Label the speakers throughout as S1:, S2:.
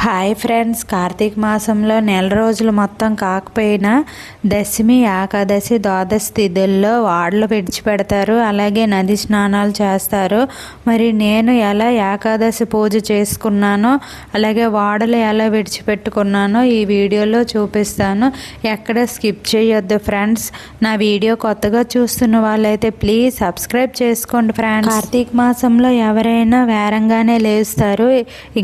S1: Hi friends, Karthika మాసంలో నెల రోజులు మొత్తం కాకపోయినా దశమి, ఏకాదశి, ద్వాదశి తిథుల్లో వాడలు విడిచిపెడతారు. అలాగే నది స్నానాలు చేస్తారు. మరి నేను ఎలా ఏకాదశి పూజ చేసుకున్నానో, అలాగే వాడలు ఎలా విడిచిపెట్టుకున్నానో ఈ వీడియోలో చూపిస్తాను. ఎక్కడ స్కిప్ చేయొద్దు ఫ్రెండ్స్. నా వీడియో కొత్తగా చూస్తున్న వాళ్ళైతే ప్లీజ్ సబ్స్క్రైబ్ చేసుకోండి ఫ్రెండ్స్. కార్తీక మాసంలో ఎవరైనా వేరంగానే లేస్తారు.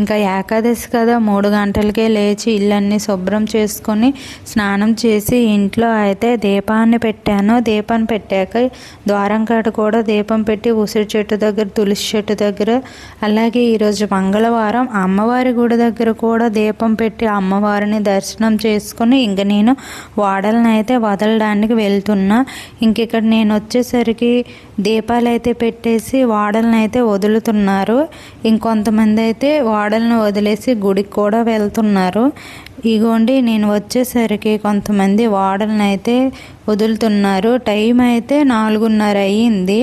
S1: ఇంకా ఏకాదశి కదా, 3 గంటలకే లేచి ఇల్లన్నీ శుభ్రం చేసుకొని స్నానం చేసి ఇంట్లో అయితే దీపాన్ని పెట్టాను. దీపం పెట్టాక ద్వారం కాడ కూడా దీపం పెట్టి ఉసిరి చెట్టు దగ్గర, తులసి చెట్టు దగ్గర, అలాగే ఈరోజు మంగళవారం అమ్మవారి గుడి దగ్గర కూడా దీపం పెట్టి అమ్మవారిని దర్శనం చేసుకొని ఇంక నేను వాడలను అయితే వదలడానికి వెళ్తున్నా. ఇంక ఇక్కడ నేను వచ్చేసరికి దీపాలు అయితే పెట్టేసి వాడలను అయితే వదులుతున్నారు. ఇంకొంతమంది అయితే వాడలను వదిలేసి గుడికి కూడా వెళ్తున్నారు. ఇగోండి, నేను వచ్చేసరికి కొంతమంది వాడలను అయితే వదులుతున్నారు. టైం అయితే 4:30 అయ్యింది.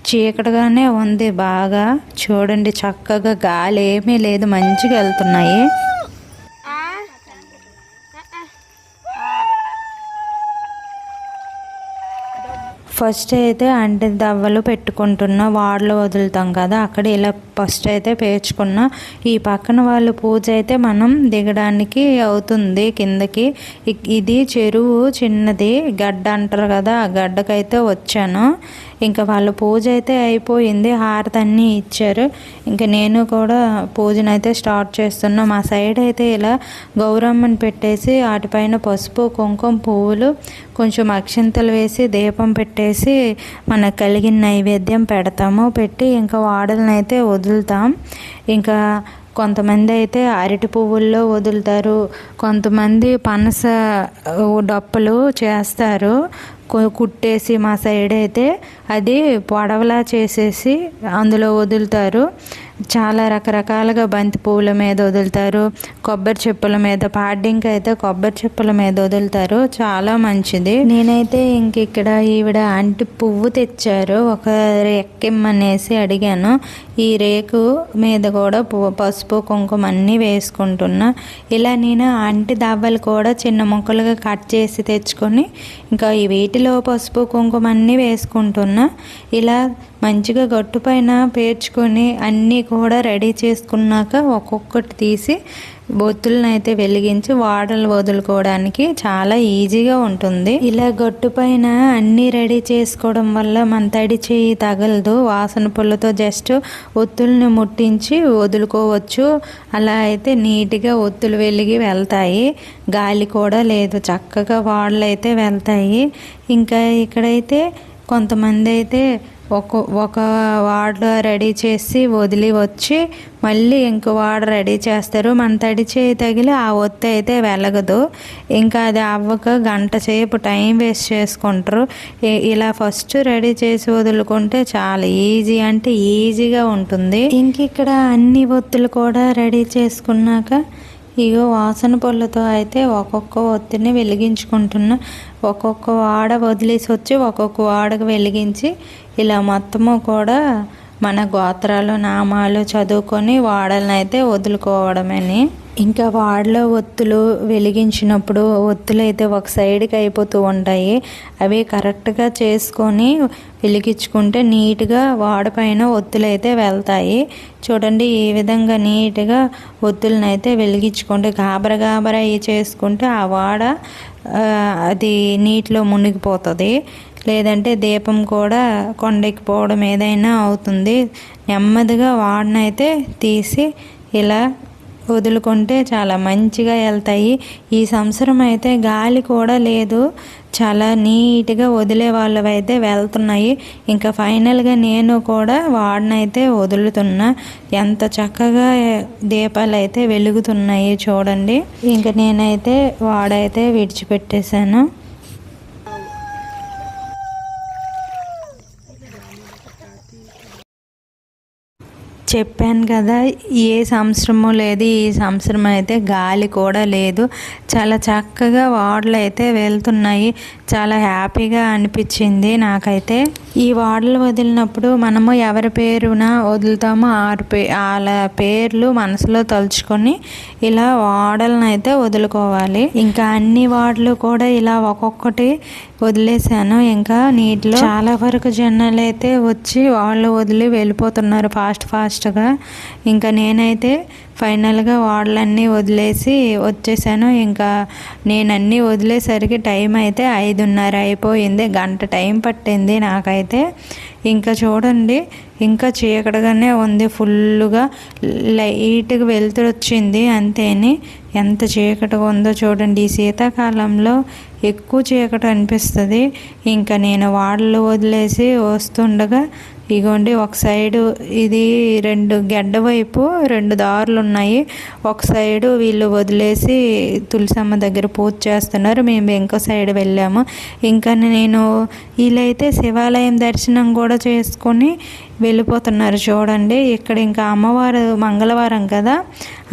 S1: చీకటిగానే ఉంది బాగా. చూడండి, చక్కగా గాలి ఏమీ లేదు, మంచిగా వెళ్తున్నాయి. ఫస్ట్ అయితే అంటి దవ్వలు పెట్టుకుంటున్నా. వాడలు వదులుతాం కదా, అక్కడ ఇలా ఫస్ట్ అయితే పేర్చుకున్నా. ఈ పక్కన వాళ్ళు పూజ అయితే మనం దిగడానికి అవుతుంది కిందకి. ఇది చెరువు చిన్నది, గడ్డ అంటారు కదా, ఆ గడ్డకైతే వచ్చాను. ఇంకా వాళ్ళ పూజ అయితే అయిపోయింది, హారతి అన్నీ ఇచ్చారు. ఇంకా నేను కూడా పూజనైతే స్టార్ట్ చేస్తున్నా. మా సైడ్ అయితే ఇలా గౌరమ్మని పెట్టేసి వాటిపైన పసుపు, కుంకుమ, పువ్వులు, కొంచెం అక్షింతలు వేసి దీపం పెట్టేసి మనకు కలిగిన నైవేద్యం పెడతాము. పెట్టి ఇంకా వాడలను అయితే వదులుతాం. ఇంకా కొంతమంది అయితే అరటి పువ్వుల్లో వదులుతారు, కొంతమంది పనస డప్పులు చేస్తారు కుట్టేసి. మా సైడ్ అయితే అది పొడవలా చేసేసి అందులో వదులుతారు. చాలా రకరకాలుగా బంతి పువ్వుల మీద వదులుతారు, కొబ్బరి చెప్పుల మీద, పాడ్యంకి అయితే కొబ్బరి చెప్పుల మీద వదులుతారు. చాలా మంచిది. నేనైతే ఇంక ఇక్కడ ఈవిడ అంటి పువ్వు తెచ్చారు, ఒక రేక్కిమ్మనేసి అడిగాను. ఈ రేకు మీద కూడా పసుపు, కుంకుమ అన్నీ వేసుకుంటున్నా. ఇలా నేను అంటి దవ్వలు కూడా చిన్న ముక్కలుగా కట్ చేసి తెచ్చుకొని ఇంకా వీటిలో పసుపు, కుంకుమ అన్నీ వేసుకుంటున్నా. ఇలా మంచిగా గట్టు పైన పేర్చుకొని అన్నీ కూడా రెడీ చేసుకున్నాక ఒక్కొక్కటి తీసి బొత్తులను అయితే వెలిగించి వాడలు వదులుకోవడానికి చాలా ఈజీగా ఉంటుంది. ఇలా గట్టు పైన అన్నీ రెడీ చేసుకోవడం వల్ల మన తడి చేయి తగలదు. వాసన పుల్లతో జస్ట్ ఒత్తుల్ని ముట్టించి వదులుకోవచ్చు. అలా అయితే నీట్గా ఒత్తులు వెలిగి వెళ్తాయి. గాలి కూడా లేదు, చక్కగా వాడలు అయితే వెళ్తాయి. ఇంకా ఇక్కడైతే కొంతమంది అయితే ఒక వాడ రెడీ చేసి వదిలి వచ్చి మళ్ళీ ఇంకో వాడ రెడీ చేస్తారు. మన తడి చేయి తగిలి ఆ ఒత్తి అయితే వెలగదు. ఇంకా అది అవ్వక గంట సేపు టైం వేస్ట్ చేసుకుంటారు. ఇలా ఫస్ట్ రెడీ చేసి వదులుకుంటే చాలా ఈజీ, అంటే ఈజీగా ఉంటుంది. ఇంక ఇక్కడ అన్ని ఒత్తులు కూడా రెడీ చేసుకున్నాక ఇగో వాసన పొల్లతో అయితే ఒక్కొక్క ఒత్తిని వెలిగించుకుంటున్నా. ఒక్కొక్క వాడ వదిలేసి వచ్చి ఒక్కొక్క వాడకు వెలిగించి ఇలా మొత్తము కూడా మన గోత్రాలు, నామాలు చదువుకొని వాడలను అయితే వదులుకోవడమని. ఇంకా వాడలో ఒత్తులు వెలిగించినప్పుడు ఒత్తులు అయితే ఒక సైడ్కి అయిపోతూ ఉంటాయి. అవి కరెక్ట్గా చేసుకొని వెలిగించుకుంటే నీట్గా వాడపైన ఒత్తులు అయితే వెళ్తాయి. చూడండి, ఈ విధంగా నీట్గా ఒత్తులను అయితే వెలిగించుకుంటే గాబరా చేసుకుంటే ఆ వాడ అది నీటిలో మునిగిపోతుంది. లేదంటే దీపం కూడా కొండెక్కిపోవడం ఏదైనా అవుతుంది. నెమ్మదిగా వాడనైతే తీసి ఇలా వదులుకుంటే చాలా మంచిగా వెళ్తాయి. ఈ సంవత్సరం అయితే గాలి కూడా లేదు, చాలా నీట్గా వదిలే వాళ్ళు అయితే వెళ్తున్నాయి. ఇంకా ఫైనల్గా నేను కూడా వాడనైతే వదులుతున్నా. ఎంత చక్కగా దీపాలు అయితే వెలుగుతున్నాయి చూడండి. ఇంకా నేనైతే వాడైతే విడిచిపెట్టేశాను. చెప్పాను కదా, ఏ సంవత్సరము లేదు. ఈ సంవత్సరం అయితే గాలి కూడా లేదు, చాలా చక్కగా వాడలు అయితే వెళ్తున్నాయి. చాలా హ్యాపీగా అనిపించింది నాకైతే. ఈ వాడలు వదిలినప్పుడు మనము ఎవరి పేరున వదులుతామో వాళ్ళ పేర్లు మనసులో తలుచుకొని ఇలా వాడలను అయితే వదులుకోవాలి. ఇంకా అన్ని వాడలు కూడా ఇలా ఒక్కొక్కటి వదిలేసాను. ఇంకా నీటిలో చాలా వరకు జనాలు అయితే వచ్చి వాళ్ళు వదిలి వెళ్ళిపోతున్నారు ఫాస్ట్గా. ఇంకా నేనైతే ఫైనల్గా వాడలన్నీ వదిలేసి వచ్చేసాను. ఇంకా నేను అన్నీ వదిలేసరికి టైం అయితే 5:30 అయిపోయింది. గంట టైం పట్టింది నాకైతే. ఇంకా చూడండి, ఇంకా చీకటిగానే ఉంది, ఫుల్గా లైట్గా వెలుతురు వచ్చింది అంతేని. ఎంత చీకటిగా ఉందో చూడండి. ఈ శీతాకాలంలో ఎక్కువ చీకటి అనిపిస్తుంది. ఇంకా నేను వాడలు వదిలేసి వస్తుండగా ఇగోండి ఒక సైడు ఇది గెడ్డ వైపు 2 దారులు ఉన్నాయి. ఒక సైడు వీళ్ళు వదిలేసి తులసమ్మ దగ్గర పూజ చేస్తున్నారు, మేము ఇంకో సైడ్ వెళ్ళాము. ఇంకా నేను వీళ్ళైతే శివాలయం దర్శనం కూడా చేసుకొని వెళ్ళిపోతున్నారు చూడండి. ఇక్కడ ఇంకా అమ్మవారు మంగళవారం కదా,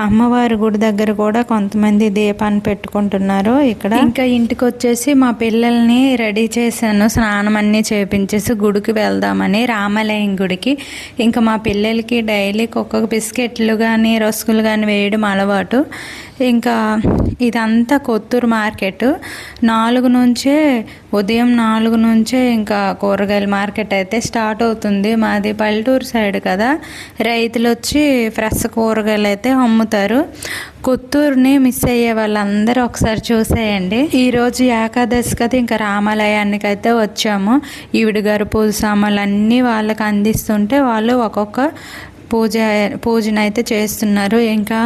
S1: అమ్మవారి గుడి దగ్గర కూడా కొంతమంది దీపాన్ని పెట్టుకుంటున్నారు ఇక్కడ. ఇంకా ఇంటికి వచ్చేసి మా పిల్లల్ని రెడీ చేశాను, స్నానం అన్నీ చేపించేసి గుడికి వెళ్దామని, రామాలయం గుడికి. ఇంకా మా పిల్లలకి డైలీ ఒక్కొక్క బిస్కెట్లు కానీ రస్కులు కానీ వేయడం అలవాటు. ఇంకా ఇదంతా కొత్తూరు మార్కెట్. 4 నుంచే ఉదయం 4 నుంచే ఇంకా కూరగాయల మార్కెట్ అయితే స్టార్ట్ అవుతుంది. మాది పల్లెటూరు సైడ్ కదా, రైతులు వచ్చి ఫ్రెష్ కూరగాయలు అయితే అమ్ముతారు. కొత్తూరుని మిస్ అయ్యే వాళ్ళందరూ ఒకసారి చూసేయండి. ఈరోజు ఏకాదశి కదా, ఇంకా రామాలయానికి అయితే వచ్చాము. ఈవిడ గారు పూజ సామాన్లు అన్నీ వాళ్ళకి అందిస్తుంటే వాళ్ళు ఒక్కొక్క పూజను అయితే చేస్తున్నారు. ఇంకా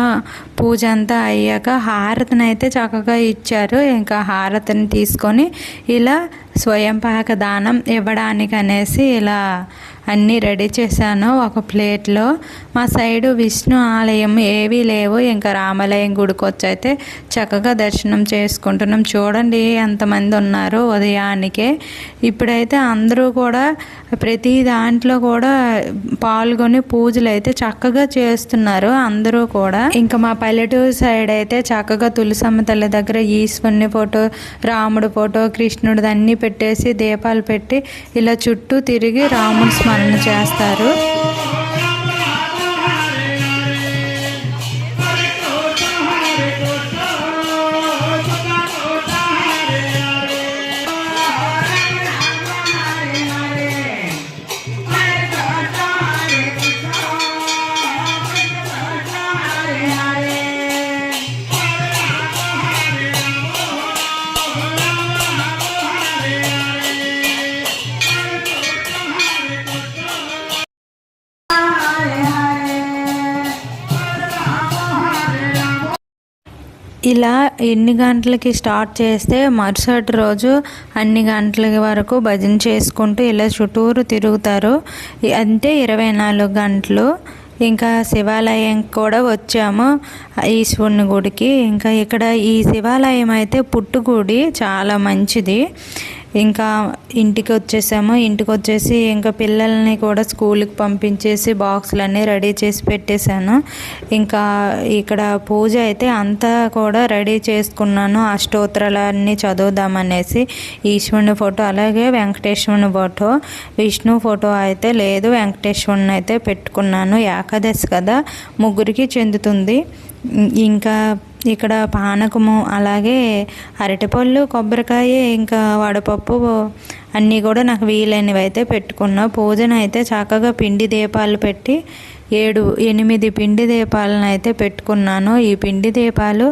S1: పూజ అంతా అయ్యాక హారతిని అయితే చక్కగా ఇచ్చారు. ఇంకా హారతిని తీసుకొని ఇలా స్వయం పాక దానం ఇవ్వడానికి అనేసి ఇలా అన్నీ రెడీ చేశాను ఒక ప్లేట్లో. మా సైడు విష్ణు ఆలయం ఏవీ లేవు. ఇంకా రామాలయం గుడికి వచ్చి అయితే చక్కగా దర్శనం చేసుకుంటున్నాం. చూడండి ఎంతమంది ఉన్నారు ఉదయానికే. ఇప్పుడైతే అందరూ కూడా ప్రతి దాంట్లో కూడా పాల్గొని పూజలు అయితే చక్కగా చేస్తున్నారు అందరూ కూడా. ఇంకా మా పల్లెటూరు సైడ్ అయితే చక్కగా తులసమ్మ తల్లి దగ్గర ఈశ్వరుని ఫోటో, రాముడి ఫోటో, కృష్ణుడిది అన్నీ పెట్టేసి దీపాలు పెట్టి ఇలా చుట్టూ తిరిగి రాముడి స్మరణ చేస్తారు. ఇలా ఎన్ని గంటలకి స్టార్ట్ చేస్తే మరుసటి రోజు అన్ని గంటల వరకు భజన చేసుకుంటూ ఇలా చుట్టూరు తిరుగుతారు. అంటే 24 గంటలు. ఇంకా శివాలయం కూడా వచ్చాము, ఈశ్వరుని గుడికి. ఇంకా ఇక్కడ ఈ శివాలయం అయితే పుట్టుగుడి, చాలా మంచిది. ఇంకా ఇంటికి వచ్చేసాము. ఇంటికి వచ్చేసి ఇంకా పిల్లల్ని కూడా స్కూల్కి పంపించేసి బాక్సులన్నీ రెడీ చేసి పెట్టేశాను. ఇంకా ఇక్కడ పూజ అయితే అంతా కూడా రెడీ చేసుకున్నాను. అష్టోత్తరాలన్నీ చదువుదామనేసి. ఈశ్వరుని ఫోటో, అలాగే వెంకటేశ్వరుని ఫోటో, విష్ణు ఫోటో అయితే లేదు, వెంకటేశ్వరుని అయితే పెట్టుకున్నాను. ఏకాదశి కదా, ముగ్గురికి చెందుతుంది. ఇంకా ఇక్కడ పానకము, అలాగే అరటిపళ్ళు, కొబ్బరికాయ, ఇంకా వడపప్పు అన్నీ కూడా నాకు వీలైనవి అయితే పెట్టుకున్నా. పూజను అయితే చక్కగా పిండి దీపాలు పెట్టి 7-8 పిండి దీపాలను అయితే పెట్టుకున్నాను. ఈ పిండి దీపాలు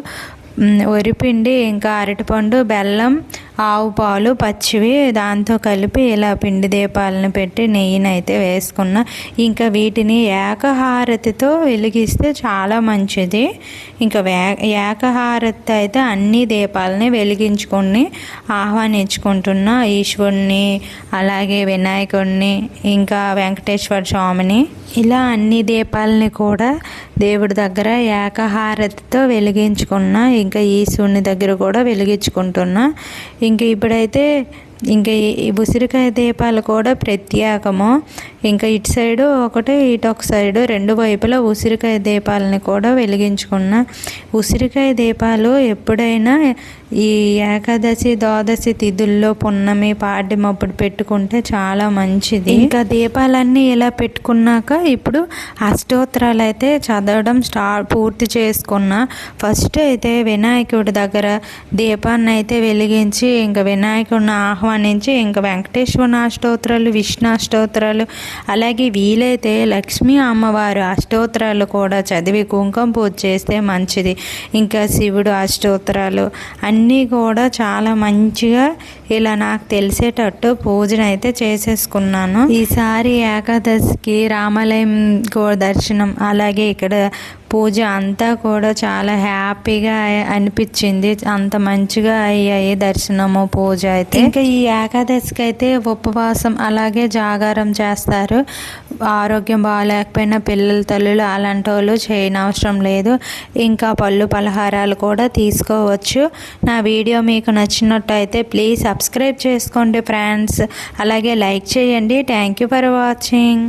S1: వరిపిండి, ఇంకా అరటిపండు, బెల్లం, ఆవు పాలు పచ్చివి దాంతో కలిపి ఇలా పిండి దీపాలను పెట్టి నెయ్యిని అయితే వేసుకున్నా. ఇంకా వీటిని ఏకహారతితో వెలిగిస్తే చాలా మంచిది. ఇంకా ఏకహారతి అయితే అన్ని దీపాలని వెలిగించుకొని ఆహ్వానించుకుంటున్నా. ఈశ్వరుని, అలాగే వినాయకుడిని, ఇంకా వెంకటేశ్వర స్వామిని, ఇలా అన్ని దీపాలని కూడా దేవుడి దగ్గర ఏకహారతితో వెలిగించుకున్నా. ఇంకా ఈశ్వరుని దగ్గర కూడా వెలిగించుకుంటున్నా. ఇంక ఇప్పుడైతే ఇంకా ఈ ఉసిరికాయ దీపాలు కూడా ప్రత్యేకము. ఇంకా ఇటు సైడు ఒకటి, ఇటు ఒక సైడు, రెండు వైపులా ఉసిరికాయ దీపాలని కూడా వెలిగించుకున్న. ఉసిరికాయ దీపాలు ఎప్పుడైనా ఈ ఏకాదశి, ద్వాదశి తిథుల్లో, పున్నమి, పాడ్యమి అప్పుడు పెట్టుకుంటే చాలా మంచిది. ఇంకా దీపాలన్నీ ఇలా పెట్టుకున్నాక ఇప్పుడు అష్టోత్తరాలు అయితే చదవడం పూర్తి చేసుకున్న. ఫస్ట్ అయితే వినాయకుడి దగ్గర దీపాన్ని అయితే వెలిగించి ఇంకా వినాయకుడిని ఆహ్వానించి ఇంకా వెంకటేశ్వర అష్టోత్తరాలు, విష్ణు అష్టోత్తరాలు, అలాగే వీలైతే లక్ష్మీ అమ్మవారు అష్టోత్తరాలు కూడా చదివి కుంకుమ పూజ చేస్తే మంచిది. ఇంకా శివుడు అష్టోత్తరాలు అన్నీ కూడా చాలా మంచిగా ఇలా నాకు తెలిసేటట్టు పూజనైతే చేసేసుకున్నాను. ఈసారి ఏకాదశికి రామాలయం దర్శనం, అలాగే ఇక్కడ పూజ అంతా కూడా చాలా హ్యాపీగా అనిపించింది. అంత మంచిగా అయ్యాయి దర్శనము, పూజ అయితే. ఇంకా ఈ ఏకాదశికి అయితే ఉపవాసం అలాగే జాగారం చేస్తారు. ఆరోగ్యం బాగాలేకపోయినా పిల్లల తల్లులు అలాంటి వాళ్ళు చేయనవసరం లేదు. ఇంకా పళ్ళు పలహారాలు కూడా తీసుకోవచ్చు. నా వీడియో మీకు నచ్చినట్టయితే ప్లీజ్ సబ్స్క్రైబ్ చేసుకోండి ఫ్రెండ్స్, అలాగే లైక్ చేయండి. Thank you for watching.